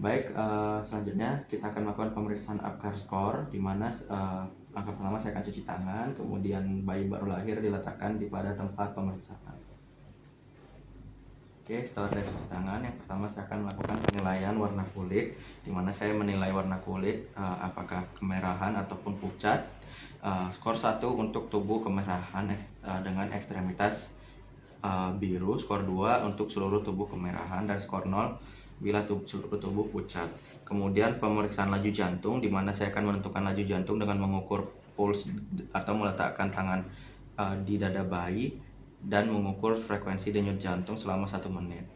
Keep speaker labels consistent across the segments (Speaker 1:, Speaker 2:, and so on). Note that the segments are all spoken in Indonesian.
Speaker 1: Baik, selanjutnya kita akan melakukan pemeriksaan Apgar Score, di mana langkah pertama saya akan cuci tangan, kemudian bayi baru lahir diletakkan pada tempat pemeriksaan. Oke, setelah saya cuci tangan, yang pertama saya akan melakukan penilaian warna kulit, di mana saya menilai warna kulit apakah kemerahan ataupun pucat. Skor 1 untuk tubuh kemerahan dengan ekstremitas biru, skor 2 untuk seluruh tubuh kemerahan, dan skor 0 bila seluruh tubuh pucat. Kemudian pemeriksaan laju jantung, di mana saya akan menentukan laju jantung dengan mengukur puls atau meletakkan tangan di dada bayi dan mengukur frekuensi denyut jantung selama 1 menit.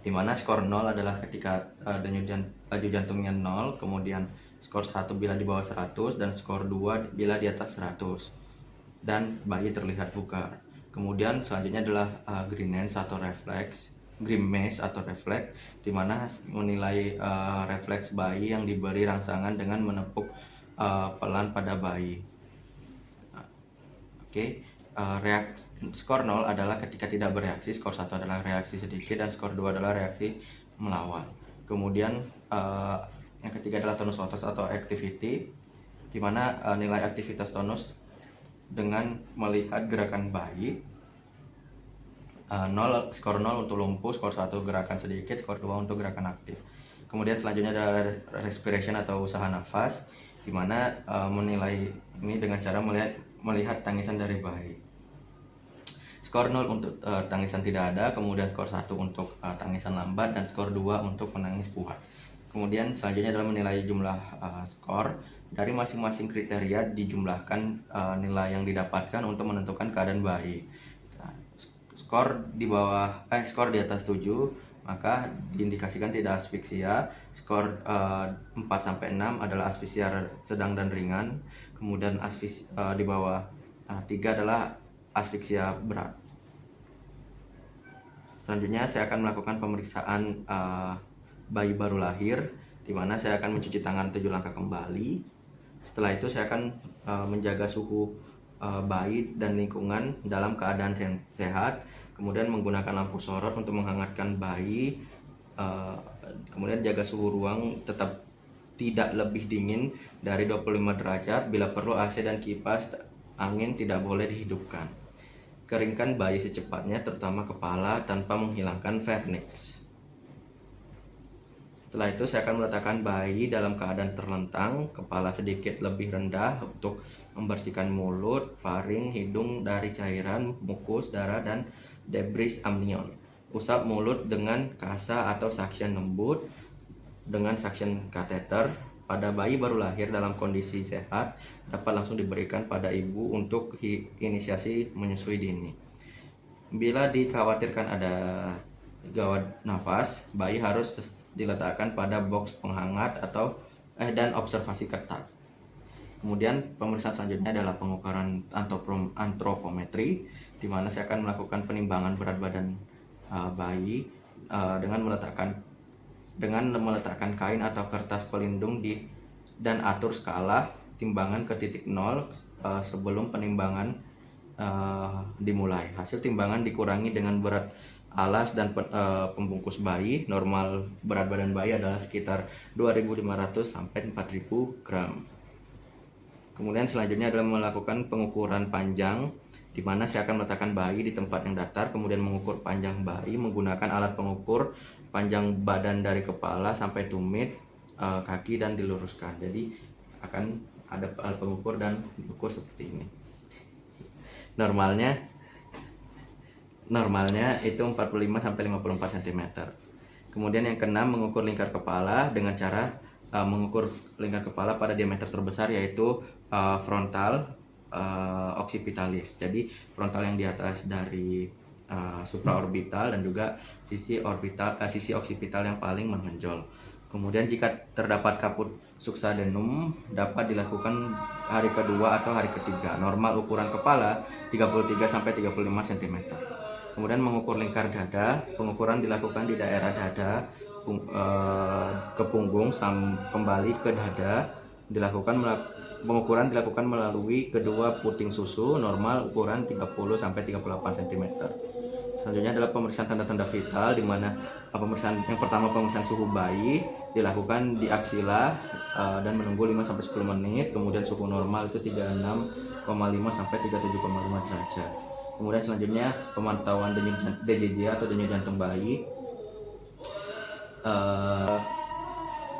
Speaker 1: Di mana skor 0 adalah ketika laju jantungnya 0, kemudian skor 1 bila di bawah 100, dan skor 2 bila di atas 100, dan bayi terlihat bugar. Kemudian selanjutnya adalah Grimace atau refleks, di mana menilai refleks bayi yang diberi rangsangan dengan menepuk pelan pada bayi. Skor 0 adalah ketika tidak bereaksi, skor 1 adalah reaksi sedikit, dan skor 2 adalah reaksi melawan. Kemudian yang ketiga adalah tonus otot atau activity, di mana nilai aktivitas tonus dengan melihat gerakan bayi. 0, skor 0 untuk lumpuh, skor 1 gerakan sedikit, skor 2 untuk gerakan aktif. Kemudian selanjutnya adalah respiration atau usaha nafas, di mana menilai ini dengan cara melihat tangisan dari bayi. Skor 0 untuk tangisan tidak ada, kemudian skor 1 untuk tangisan lambat, dan skor 2 untuk menangis kuat. Kemudian selanjutnya adalah menilai jumlah skor. Dari masing-masing kriteria dijumlahkan nilai yang didapatkan untuk menentukan keadaan bayi. Skor di atas 7 maka diindikasikan tidak asfiksia. Skor 4-6 adalah asfiksia sedang dan ringan. Kemudian di bawah 3 adalah asfiksia berat. Selanjutnya saya akan melakukan pemeriksaan bayi baru lahir, di mana saya akan mencuci tangan 7 langkah kembali. Setelah itu saya akan menjaga suhu bayi dan lingkungan dalam keadaan sehat, kemudian menggunakan lampu sorot untuk menghangatkan bayi, kemudian jaga suhu ruang tetap tidak lebih dingin dari 25 derajat, bila perlu AC dan kipas angin tidak boleh dihidupkan. Keringkan bayi secepatnya, terutama kepala, tanpa menghilangkan vernix. Setelah itu saya akan meletakkan bayi dalam keadaan terlentang, kepala sedikit lebih rendah untuk membersihkan mulut, faring, hidung dari cairan, mukus, darah, dan debris amnion. Usap mulut dengan kasa atau suction lembut dengan suction kateter. Pada bayi baru lahir dalam kondisi sehat, dapat langsung diberikan pada ibu untuk inisiasi menyusui dini. Bila dikhawatirkan ada gawat nafas, bayi harus diletakkan pada box penghangat dan observasi ketat. Kemudian pemeriksaan selanjutnya adalah pengukuran antropometri, di mana saya akan melakukan penimbangan berat badan bayi dengan meletakkan kain atau kertas pelindung dan atur skala timbangan ke titik 0 sebelum penimbangan dimulai. Hasil timbangan dikurangi dengan berat alas dan pembungkus bayi. Normal berat badan bayi adalah sekitar 2.500 sampai 4.000 gram. Kemudian selanjutnya adalah melakukan pengukuran panjang, di mana saya akan meletakkan bayi di tempat yang datar, kemudian mengukur panjang bayi menggunakan alat pengukur panjang badan dari kepala sampai tumit kaki dan diluruskan. Jadi akan ada alat pengukur dan diukur seperti ini. Normalnya itu 45 sampai 54 cm. Kemudian yang keenam, mengukur lingkar kepala dengan cara mengukur lingkar kepala pada diameter terbesar, yaitu frontal occipitalis. Jadi frontal yang di atas dari supraorbital, dan juga sisi occipital yang paling menonjol. Kemudian jika terdapat kaput suksadenum, dapat dilakukan hari kedua atau hari ketiga. Normal ukuran kepala 33 sampai 35 cm. Kemudian mengukur lingkar dada, pengukuran dilakukan di daerah dada ke punggung kembali ke dada. Pengukuran dilakukan melalui kedua puting susu. Normal ukuran 30 sampai 38 cm. Selanjutnya adalah pemeriksaan tanda-tanda vital, di mana pemeriksaan yang pertama pemeriksaan suhu bayi dilakukan di aksila dan menunggu 5-10 menit. Kemudian suhu normal itu 36,5 sampai 37,5 derajat. Kemudian selanjutnya pemantauan denyut DJJ atau denyut jantung bayi.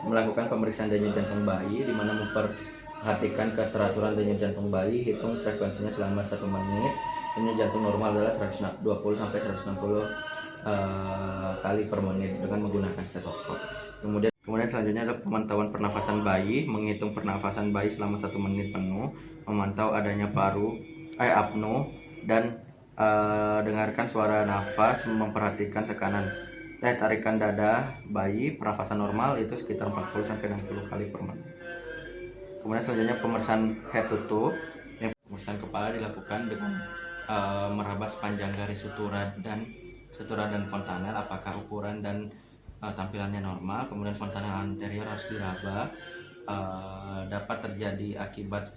Speaker 1: Melakukan pemeriksaan denyut jantung bayi, di mana memperhatikan keteraturan denyut jantung bayi, hitung frekuensinya selama 1 menit. Denyut jantung normal adalah 120 sampai 160 kali per menit dengan menggunakan stetoskop. Kemudian selanjutnya adalah pemantauan pernafasan bayi, menghitung pernafasan bayi selama 1 menit penuh, memantau adanya apno dan dengarkan suara nafas, memperhatikan tarikan dada bayi. Pernafasan normal itu sekitar 40 sampai 60 kali per menit. Kemudian selanjutnya pemeriksaan head to toe, yang pemeriksaan kepala dilakukan dengan meraba sepanjang garis sutura dan fontanel apakah ukuran dan tampilannya normal. Kemudian fontanel anterior harus diraba. Dapat terjadi akibat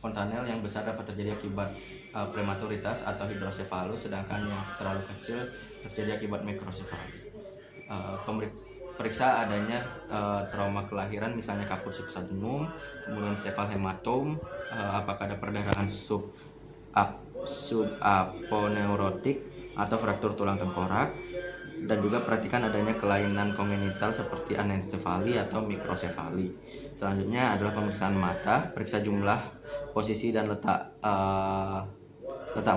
Speaker 1: fontanel yang besar dapat terjadi akibat prematuritas atau hidrosefalus, sedangkan yang terlalu kecil terjadi akibat mikrosefali. Periksa adanya trauma kelahiran, misalnya kaput subsadenum, kemudian sefal hematom, apakah ada perdarahan subaponeurotik atau fraktur tulang tengkorak, dan juga perhatikan adanya kelainan kongenital seperti anencefali atau mikrosefali. Selanjutnya adalah pemeriksaan mata, periksa jumlah, posisi dan letak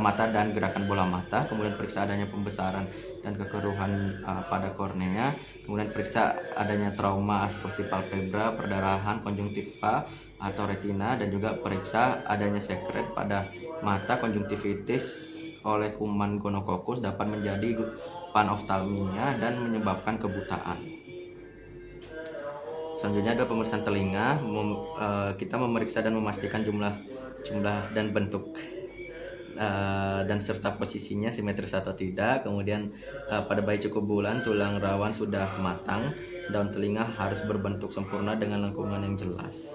Speaker 1: mata dan gerakan bola mata. Kemudian periksa adanya pembesaran dan kekeruhan pada kornea. Kemudian periksa adanya trauma seperti palpebra, perdarahan, konjungtiva atau retina, dan juga periksa adanya sekret pada mata. Konjungtivitis oleh kuman gonokokus dapat menjadi panoftalmia dan menyebabkan kebutaan. Selanjutnya adalah pemeriksaan telinga. Kita memeriksa dan memastikan jumlah dan bentuk dan serta posisinya simetris atau tidak. Kemudian pada bayi cukup bulan, tulang rawan sudah matang, daun telinga harus berbentuk sempurna dengan lengkungan yang jelas.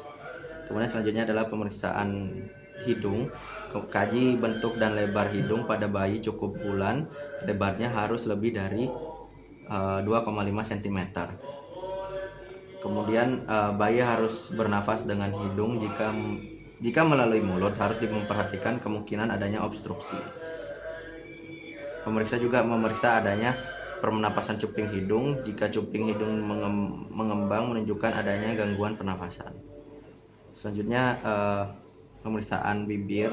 Speaker 1: Kemudian selanjutnya adalah pemeriksaan hidung. Kaji bentuk dan lebar hidung pada bayi cukup bulan, lebarnya harus lebih dari 2,5 cm. Kemudian bayi harus bernafas dengan hidung. Jika melalui mulut harus memperhatikan kemungkinan adanya obstruksi. Pemeriksa juga memeriksa adanya pernapasan cuping hidung. Jika cuping hidung mengembang menunjukkan adanya gangguan pernafasan. Selanjutnya pemeriksaan bibir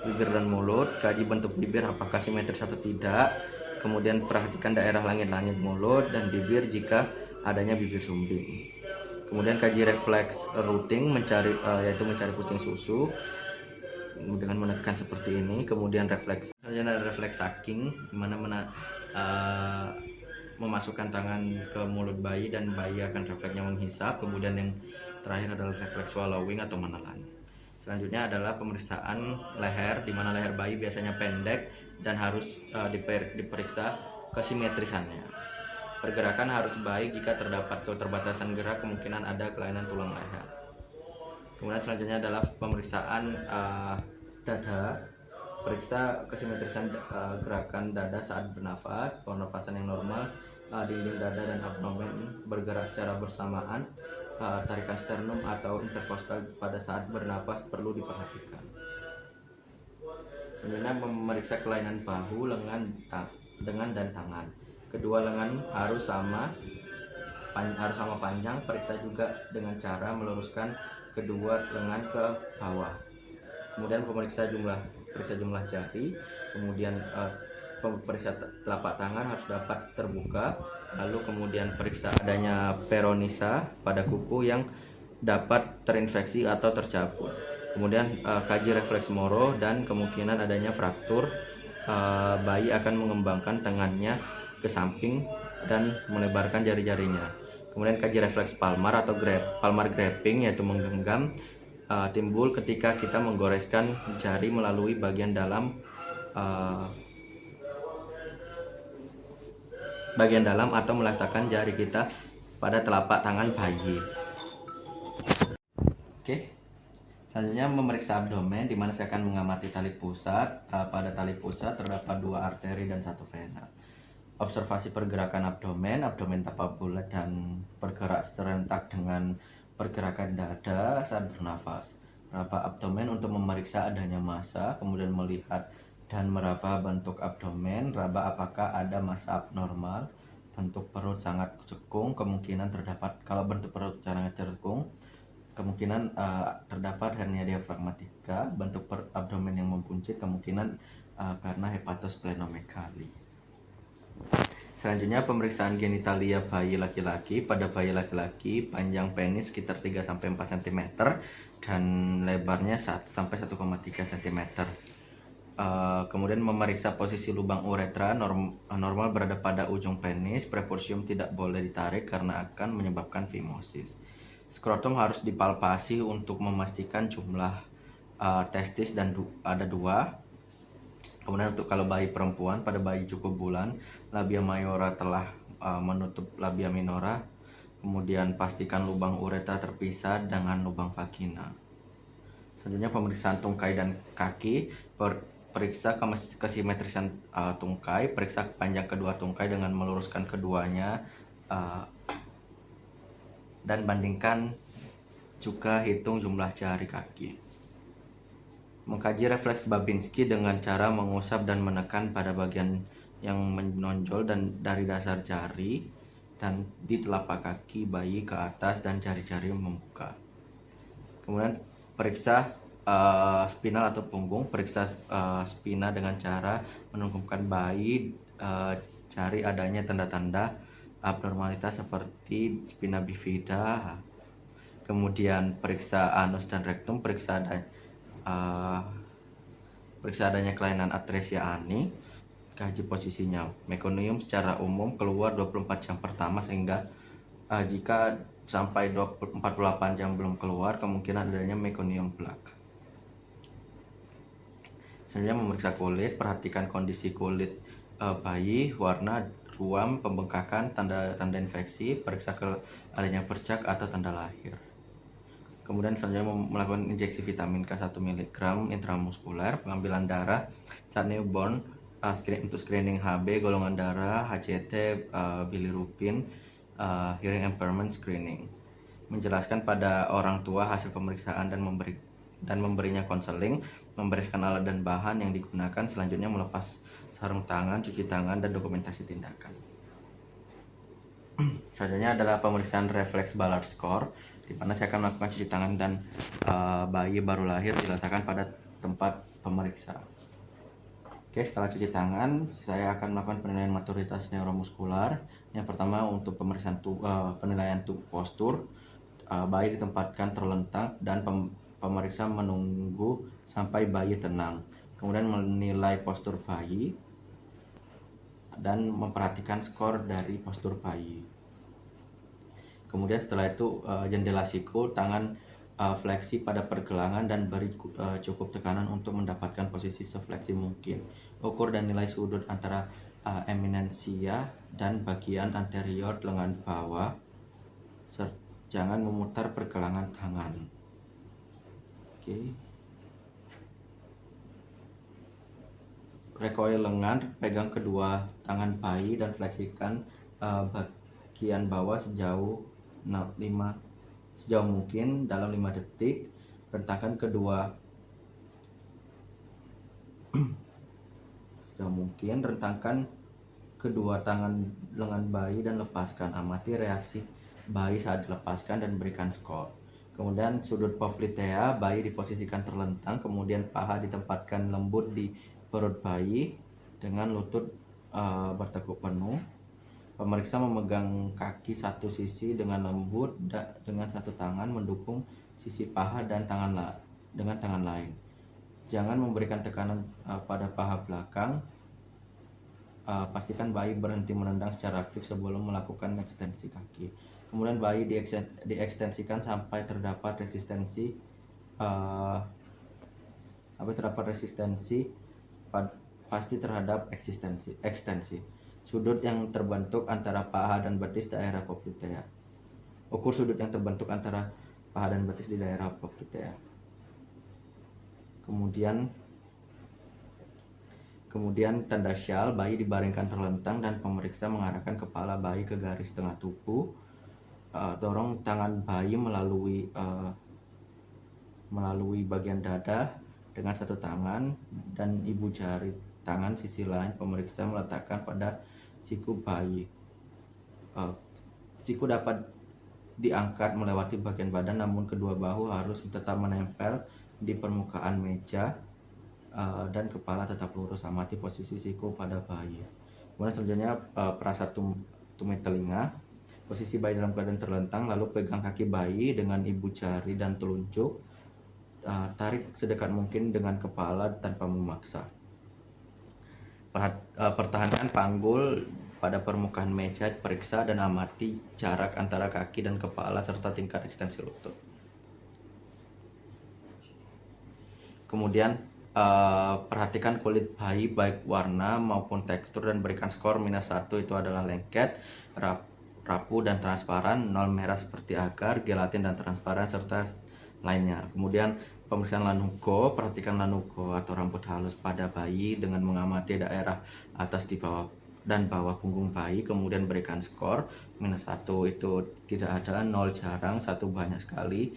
Speaker 1: dan mulut. Kaji bentuk bibir apakah simetris atau tidak. Kemudian perhatikan daerah langit-langit mulut dan bibir jika adanya bibir sumbing. Kemudian kaji refleks routing, yaitu mencari puting susu dengan menekan seperti ini. Kemudian selanjutnya ada refleks sucking, di mana memasukkan tangan ke mulut bayi dan bayi akan refleksnya menghisap. Kemudian yang terakhir adalah refleks swallowing atau menelan. Selanjutnya adalah pemeriksaan leher, di mana leher bayi biasanya pendek dan harus diperiksa kesimetrisannya. Pergerakan harus baik. Jika terdapat keterbatasan gerak, kemungkinan ada kelainan tulang leher. Kemudian selanjutnya adalah pemeriksaan dada. Periksa kesimetrisan gerakan dada saat bernafas, pernafasan yang normal, dinding dada dan abdomen bergerak secara bersamaan, tarikan sternum atau interkostal pada saat bernapas perlu diperhatikan. Selanjutnya memeriksa kelainan bahu, lengan dan tangan. Kedua lengan harus sama panjang. Periksa juga dengan cara meluruskan kedua lengan ke bawah. Kemudian periksa jumlah jari. Kemudian periksa telapak tangan harus dapat terbuka. Lalu kemudian periksa adanya peronisa pada kuku yang dapat terinfeksi atau tercabut. Kemudian kaji refleks Moro dan kemungkinan adanya fraktur. Bayi akan mengembangkan tangannya ke samping dan melebarkan jari-jarinya. Kemudian kaji refleks palmar atau palmar grasping, yaitu menggenggam, timbul ketika kita menggoreskan jari melalui bagian dalam atau meletakkan jari kita pada telapak tangan bayi. Oke. Selanjutnya memeriksa abdomen, di mana saya akan mengamati tali pusat. Pada tali pusat terdapat 2 arteri dan 1 vena. Observasi pergerakan abdomen, abdomen tampak bulat dan bergerak serentak dengan pergerakan dada saat bernafas. Meraba abdomen untuk memeriksa adanya massa, kemudian melihat dan meraba bentuk abdomen, raba apakah ada massa abnormal. Bentuk perut sangat cekung, kemungkinan terdapat, kalau bentuk perut sangat cekung, kemungkinan terdapat hernia diafragmatika. Bentuk abdomen yang membuncit, kemungkinan karena hepatosplenomegali. Selanjutnya pemeriksaan genitalia bayi laki-laki. Pada bayi laki-laki, panjang penis sekitar 3-4 cm dan lebarnya 1-1,3 cm. Kemudian memeriksa posisi lubang uretra, normal berada pada ujung penis. Prepucium tidak boleh ditarik karena akan menyebabkan fimosis. Skrotum harus dipalpasi untuk memastikan jumlah testis dan ada 2. Kemudian untuk kalau bayi perempuan, pada bayi cukup bulan, labia mayora telah menutup labia minora. Kemudian pastikan lubang uretra terpisah dengan lubang vagina. Selanjutnya pemeriksaan tungkai dan kaki. Periksa kesimetrisan tungkai, periksa panjang kedua tungkai dengan meluruskan keduanya dan bandingkan juga hitung jumlah jari kaki. Mengkaji refleks Babinski dengan cara mengusap dan menekan pada bagian yang menonjol dan dari dasar jari dan di telapak kaki bayi ke atas dan jari-jari membuka. Kemudian periksa spinal atau punggung. Periksa spina dengan cara menungkumkan bayi, cari adanya tanda-tanda abnormalitas seperti spina bifida. Kemudian periksa anus dan rektum, periksa adanya kelainan atresia ani. Kaji posisinya. Mekonium secara umum keluar 24 jam pertama, sehingga jika sampai 48 jam belum keluar, kemungkinan adanya mekonium plak. Selanjutnya memeriksa kulit. Perhatikan kondisi kulit bayi, warna, ruam, pembengkakan, tanda infeksi. Periksa adanya bercak atau tanda lahir. Kemudian selanjutnya melakukan injeksi vitamin K 1 mg intramuskuler. Pengambilan darah saat newborn untuk screening HB, golongan darah, HCT, bilirubin, hearing impairment screening. Menjelaskan pada orang tua hasil pemeriksaan dan memberinya konseling. Membereskan alat dan bahan yang digunakan. Selanjutnya melepas sarung tangan, cuci tangan, dan dokumentasi tindakan. Selanjutnya adalah pemeriksaan refleks Ballard score, di mana saya akan melakukan cuci tangan dan bayi baru lahir diletakkan pada tempat pemeriksa. Oke, setelah cuci tangan, saya akan melakukan penilaian maturitas neuromuskular. Yang pertama untuk pemeriksaan penilaian postur. Bayi ditempatkan terlentang dan pemeriksa menunggu sampai bayi tenang. Kemudian menilai postur bayi dan memperhatikan skor dari postur bayi. Kemudian setelah itu jendela siku, tangan fleksi pada pergelangan dan beri cukup tekanan untuk mendapatkan posisi sefleksi mungkin. Ukur dan nilai sudut antara eminensia dan bagian anterior lengan bawah. Jangan memutar pergelangan tangan. Oke. Recoil lengan, pegang kedua tangan bayi dan fleksikan bagian bawah sejauh mungkin dalam 5 detik. Rentangkan kedua tangan lengan bayi dan lepaskan. Amati reaksi bayi saat dilepaskan dan berikan skor. Kemudian sudut poplitea, bayi diposisikan terlentang, kemudian paha ditempatkan lembut di perut bayi dengan lutut bertekuk penuh. Pemeriksa memegang kaki satu sisi dengan lembut dengan satu tangan mendukung sisi paha dan dengan tangan lain. Jangan memberikan tekanan pada paha belakang. Pastikan bayi berhenti menendang secara aktif sebelum melakukan ekstensi kaki. Kemudian bayi diekstensikan sampai terdapat resistensi pasti terhadap ekstensi. Sudut yang terbentuk antara paha dan betis daerah poplitea. Ukur sudut yang terbentuk antara paha dan betis di daerah poplitea. Kemudian tanda syal, bayi dibaringkan terlentang dan pemeriksa mengarahkan kepala bayi ke garis tengah tubuh. Dorong tangan bayi melalui bagian dada dengan satu tangan, dan ibu jari tangan sisi lain pemeriksa meletakkan pada siku bayi. Siku dapat diangkat melewati bagian badan, namun kedua bahu harus tetap menempel di permukaan meja, dan kepala tetap lurus. Amati posisi siku pada bayi. Kemudian selanjutnya perasa tumit telinga. Posisi bayi dalam keadaan terlentang, lalu pegang kaki bayi dengan ibu jari dan telunjuk. Tarik sedekat mungkin dengan kepala tanpa memaksa. Pertahankan panggul pada permukaan meja, periksa dan amati jarak antara kaki dan kepala serta tingkat ekstensi lutut. Kemudian perhatikan kulit bayi baik warna maupun tekstur dan berikan skor -1. Itu adalah lengket, rapuh dan transparan, 0 merah seperti agar, gelatin dan transparan, serta lainnya. Kemudian pemeriksaan lanugo, perhatikan lanugo atau rambut halus pada bayi dengan mengamati daerah atas, di bawah dan bawah punggung bayi. Kemudian berikan skor -1, itu tidak ada, 0 jarang, 1 banyak sekali,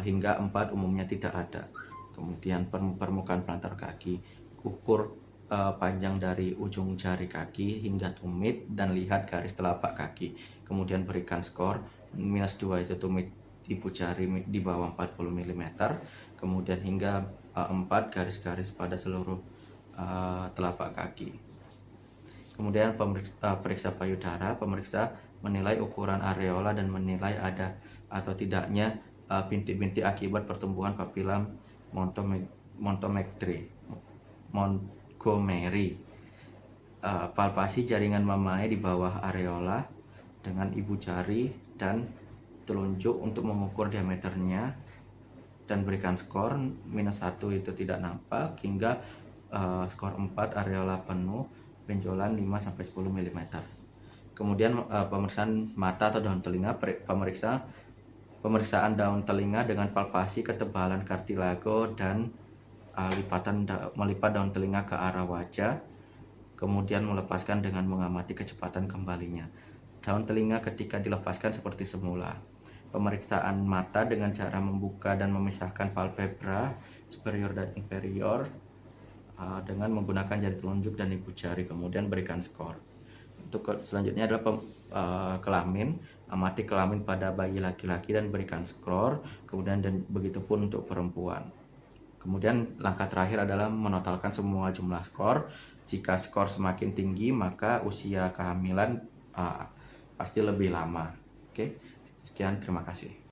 Speaker 1: hingga 4 umumnya tidak ada. Kemudian permukaan pelantar kaki, ukur panjang dari ujung jari kaki hingga tumit dan lihat garis telapak kaki. Kemudian berikan skor -2, itu tumit ibu jari di bawah 40 mm. Kemudian hingga 4 garis-garis pada seluruh telapak kaki. Kemudian periksa payudara. Pemeriksa menilai ukuran areola dan menilai ada atau tidaknya bintik-bintik akibat pertumbuhan papila Montgomery. Palpasi jaringan mamae di bawah areola dengan ibu jari dan telunjuk untuk mengukur diameternya, dan berikan skor -1, itu tidak nampak, hingga skor 4 areola penuh, benjolan 5-10 mm. Kemudian pemeriksaan mata atau daun telinga. Pemeriksaan daun telinga dengan palpasi ketebalan kartilago dan melipat daun telinga ke arah wajah, kemudian melepaskan dengan mengamati kecepatan kembalinya. Daun telinga ketika dilepaskan seperti semula. Pemeriksaan mata dengan cara membuka dan memisahkan palpebra superior dan inferior dengan menggunakan jari telunjuk dan ibu jari, kemudian berikan skor. Untuk selanjutnya adalah kelamin. Amati kelamin pada bayi laki-laki dan berikan skor, kemudian dan begitu pun untuk perempuan. Kemudian langkah terakhir adalah menotalkan semua jumlah skor. Jika skor semakin tinggi, maka usia kehamilan pasti lebih lama. Oke, sekian, terima kasih.